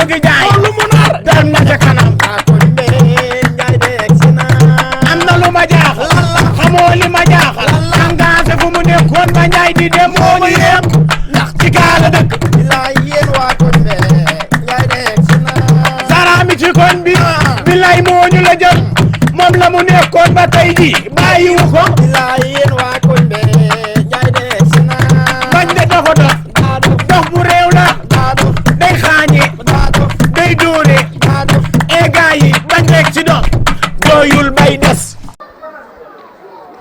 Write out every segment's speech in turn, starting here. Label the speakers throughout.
Speaker 1: bëgg jaay
Speaker 2: lu mu nar
Speaker 1: dem na ca kanam
Speaker 2: kon be njaay de egsi na
Speaker 1: am na lu ma jaaxal xamoo li ma jaaxal engagé fu mu nekkoon ba njaay di dem moo ñu yem ndax ci gaala dëkk
Speaker 2: bilaay yéen waa kon be njaay de egsi na
Speaker 1: saraami ci koñ bi bilaay moo ñu la jël moom la mu nekkoon ba tey ji bàyyiwu ko
Speaker 2: bilaay yéen waa kon be njaay de egsi na
Speaker 1: bañ de dafa dof dof bu réew la day xaañe day dóore e gaa yi bañ rek ci dof doyul bay des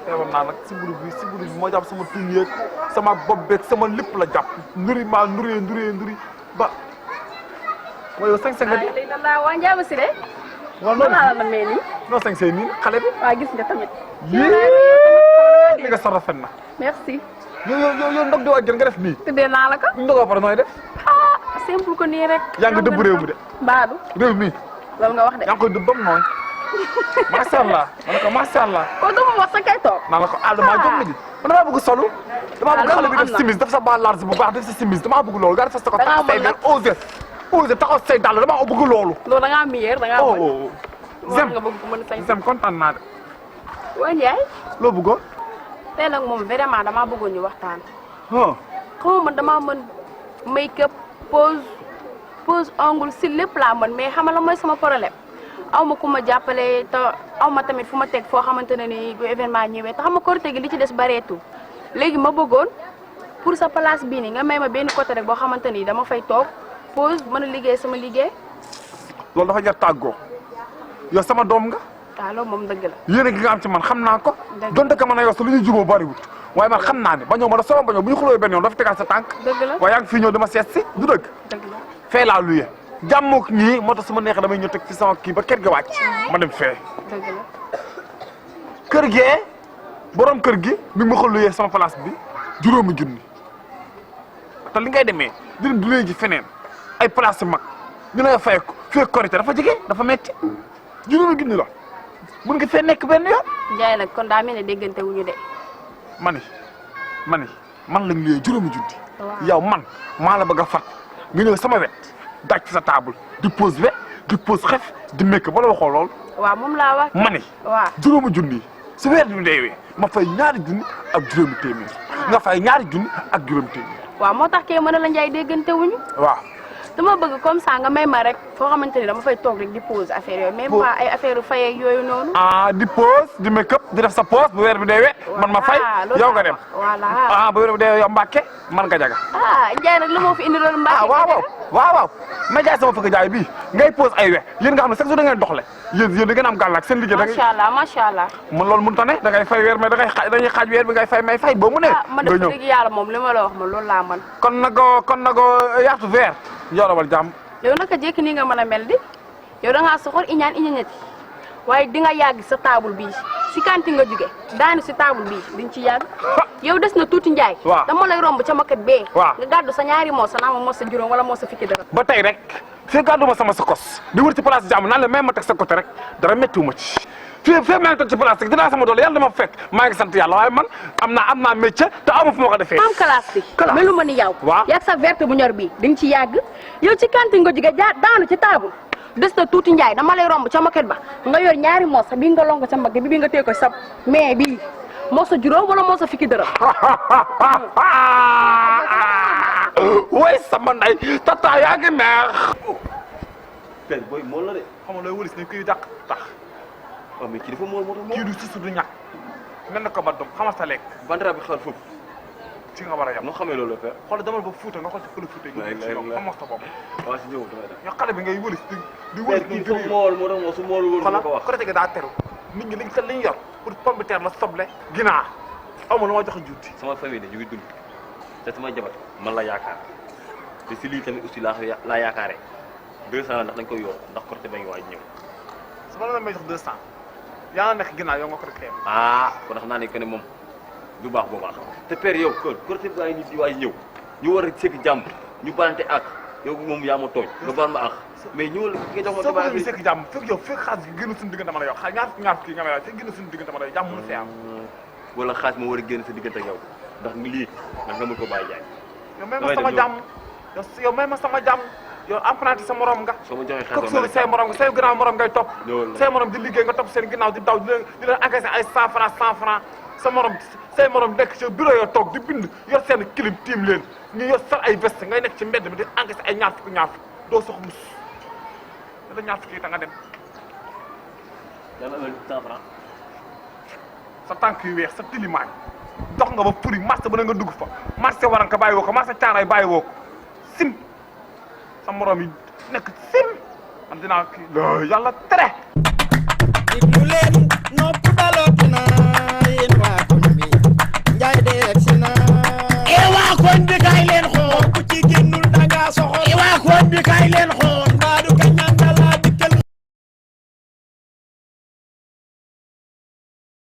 Speaker 3: feebar naa nag si buru bi moo jàpp sama tuñ yeeg sama bopp beeg sama lépp la jàpp nduri maa nduri ba waaye yow 5-5 nga di.
Speaker 4: waa Ndiaye si de.
Speaker 3: waaw loolu
Speaker 4: la la mel nii.
Speaker 3: non 5-5 nii xale bi.
Speaker 4: waaw gis nga tamit.
Speaker 3: li nga sa rafet na.
Speaker 4: merci.
Speaker 3: yow ndog di waaj nga def nii.
Speaker 4: tuddee naa la ko.
Speaker 3: ndogoo pare nooy def.
Speaker 4: ah simple ko nii rek.
Speaker 3: yaa ngi dëbb réew mi de.
Speaker 4: Baadu.
Speaker 3: réew mi.
Speaker 4: loolu nga wax de.
Speaker 3: yaa ngi koy dëbb ba mu nooy. macha allah ma ne ko macha allah.
Speaker 4: kon dama wax sa kay toog.
Speaker 3: naa la ko damaa jóg mi di. man damaa bëgg solu. damaa bëgg xale bi def simis def sa baa large bu baax def sa simis damaa bëgg loolu nga def sa ko tax say del osé taxaw say dàll damaa bëgg loolu.
Speaker 4: loolu da ngaa miyeer da ngaa bëgg.
Speaker 3: Zem
Speaker 4: nga bëgg ko mën a sañ.
Speaker 3: Zem kontaan naa de.
Speaker 4: waa Ndiaye.
Speaker 3: loo bëggoon.
Speaker 4: tey nag moom vraiment damaa bëggoon ñu waxtaan.
Speaker 3: ah.
Speaker 4: xam nga man damaa mën make up pose ongle si lépp laa mën mais xam nga la mooy sama problème aw ma ku ma jàppale te aw ma tamit fu ma teg foo xamante ne ni bu événement ñëwee te xam nga Korité gi li ci des bareetul léegi ma bëggoon pour sa place bii nii nga may ma benn côté rek boo xamante ni dama fay toog pause mën a liggéey sama liggéey.
Speaker 3: loolu dafa jar tàggoo yow sama doom nga.
Speaker 4: waaw loolu moom dëgg la.
Speaker 3: yéen gi nga am ci man xam naa ko.
Speaker 4: dëgg
Speaker 3: donte que man a yow sa lu ñuy jubóo bariwut waaye man xam naa ne ba ñëw ma da sama ba ñëw bu ñu xulóoyee benn yoon dafa tegaat sa tànk.
Speaker 4: dëgg la
Speaker 3: waaye yaa ngi fii ñëw dama seet si du dëgg.
Speaker 4: dëgg la
Speaker 3: fee laa luye jàmmook ñii moo tax su ma neexee damay ñëw teg ci sama kii ba kër ga wàcc ma dem fee.
Speaker 4: dëgg la.
Speaker 3: kër gee borom kër gi mi ngi ma ko luyee sama place bi juróomi junni te li ngay demee dina du léegi feneen ay place yu mag ñu lay fay ko fee Korité dafa jege dafa metti juróomi junni la mun nga fee nekk benn yoon.
Speaker 4: Ndiaye nag kon daa mel ne déggante wuñu de.
Speaker 3: man lañ luyee juróomi junni.
Speaker 4: waaw
Speaker 3: yow man maa la bëgg a fat nga ñëw sama wet daj ci sa table di pose wet di pose xef di mekk ba la waxoo lool.
Speaker 4: waaw moom laa wax.
Speaker 3: ma ne.
Speaker 4: waaw
Speaker 3: juróomi junni su weer bi deewee ma fay ñaari junni ak juróomi téeméer. nga fay ñaari junni ak juróomi téeméer.
Speaker 4: waaw moo tax kay mën na la Ndiaye déggante wuñu.
Speaker 3: waaw.
Speaker 4: dama bëgg comme ça nga may ma rek foo xamante ni dama fay toog rek di pose affaire yooyu. même pas ay affaire fay ak yooyu noonu.
Speaker 3: di pose di make up di def sa pose bu weer bi deewee. man ma fay yow nga dem.
Speaker 4: voilà
Speaker 3: bu weer bi deewee yow Mbàkke man nga jaga.
Speaker 4: Ndiaye nag lu moo fi indi loolu Mbàkke.
Speaker 3: waaw ma jaay sama fëgg jaay bii ngay pose ay we yéen nga xam ne chaque jour da ngeen doxle yéen da ngeen am gàllaak seen liggéey.
Speaker 4: macha allah.
Speaker 3: man loolu mënut a ne da ngay fay weer mais dañuy xaaj weer bi ngay fay may fay boo mu ne.
Speaker 4: ma def dëgg yàlla moom li ma la wax man loolu laa mën.
Speaker 3: kon nag yaatu weer yoolawal jàmm.
Speaker 4: yow naka jékki nii nga mën a mel di yow da ngaa soxor iñaan iñañati waaye di nga yàgg sa table bii si kanti nga jóge daanu si table bii di nga ci yàgg yow des na tuuti Ndiaye.
Speaker 3: waaw
Speaker 4: dama lay romb ca maket bee.
Speaker 3: waaw
Speaker 4: nga gàddu sa ñaari moo sa naa ma moo sa juróom wala moo sa fikki dara.
Speaker 3: ba tey rek fii gàddu ma sama sa kos di wër ci place jàmm naan la même ma teg sa côté rek dara méttiwu ma ci fii maa ngi toog ci place rek dinaa sama doole yàlla dama fekk maa ngi sant yàlla waaye man am naa métier te amu fu ma ko defee.
Speaker 4: am classe bi. melu ma ni yow.
Speaker 3: waaw
Speaker 4: yàgg sa verte bu ñor bii di nga ci yàgg yow ci kanti nga jóge daanu ci table des na tuuti Ndiaye dama lay romb ca maket ba nga yor ñaari moos bii nga lonko ca mbagg bi nga téye ko sa mais bii moo sa juróom wala moo sa fikki dërëm.
Speaker 3: way sama nday tata yaa ngi neex.
Speaker 5: tey booy mool la de.
Speaker 3: xam nga looy wëlis ne kuy dàq tax.
Speaker 5: waaw mais kii dafa mool moo tax mool.
Speaker 3: kii du susu du ñàkk. mel na ko ba doom xamal sa lekk.
Speaker 5: bandara bi xel foofu.
Speaker 3: ci nga war a yam.
Speaker 5: noo xamee loolu la fekk.
Speaker 3: xool demal ba Fuuta nga xool ci fële Fuuta yi. xam sa bopp.
Speaker 5: waaw si ñëw damay def.
Speaker 3: yow xale bi ngay wëlis di wëlis.
Speaker 5: kii su mool moo tax moom su mool woon ko wax.
Speaker 3: Korité gi daa teru nit ñi li ñu yor pour pomme de terre la soble ginaar aw ma lu ma jox a juuti.
Speaker 5: sama famille ñu ngi dund te sama jabar man la yaakaar te si lii tamit aussi laa yaakaaree 200 ndax dañ koy yokk ndax Korité ba ngi waaj ñëw.
Speaker 3: su ma la may jox 200 yaa nga nekk ginnaaw yow nga ko rek
Speaker 5: kon xam naa ne que ne moom du baax bu baax te père yow Korité baa ngi nii di waaj ñëw ñu war a sekk jàmm ñu balante ak yow moom yaa ma tooñ nga baal ma ak mais ñëwal nga jox ma
Speaker 3: soo bëggee sekk jàmm fekk yow fekk xaalis gi génn suñu diggante ma la yow ñaar kii nga may wax fekk génn suñu diggante ma la yow jàmm mënu fee am
Speaker 5: wala xaalis ma war a génn sa diggante ak yow ndax lii ndax nga mën ko bàyyi jaay
Speaker 3: yow may ma sama jàmm yow may ma sama jàmm yow apprenti sa morom nga.
Speaker 5: soo ma joxee
Speaker 3: kooku
Speaker 5: xaalis
Speaker 3: soo say morom nga say ginnaaw morom ngay topp.
Speaker 5: ñëwal
Speaker 3: say morom di liggéey nga topp seen ginnaaw di daw di leen encaissé ay 100 francs 100 francs sa morom say morom nekk ci bureau yoo toog di bind yor seen clim tiim leen ñu yor sal ay veste ngay nekk ci mbedd mi di encaissé ay ñaar fukki doo sox mus da ñaar fukki yi ta nga dem.
Speaker 5: dama amee 100 francs.
Speaker 3: sa tànk yu weex sa tilimaay dox nga ba puri marché bu ne nga dugg fa marché waranka bàyyi woo ko marché caaray bàyyi woo ko sim sa morom yi nekk sim man dinaa kii yàlla tere.
Speaker 1: déglu leen nopp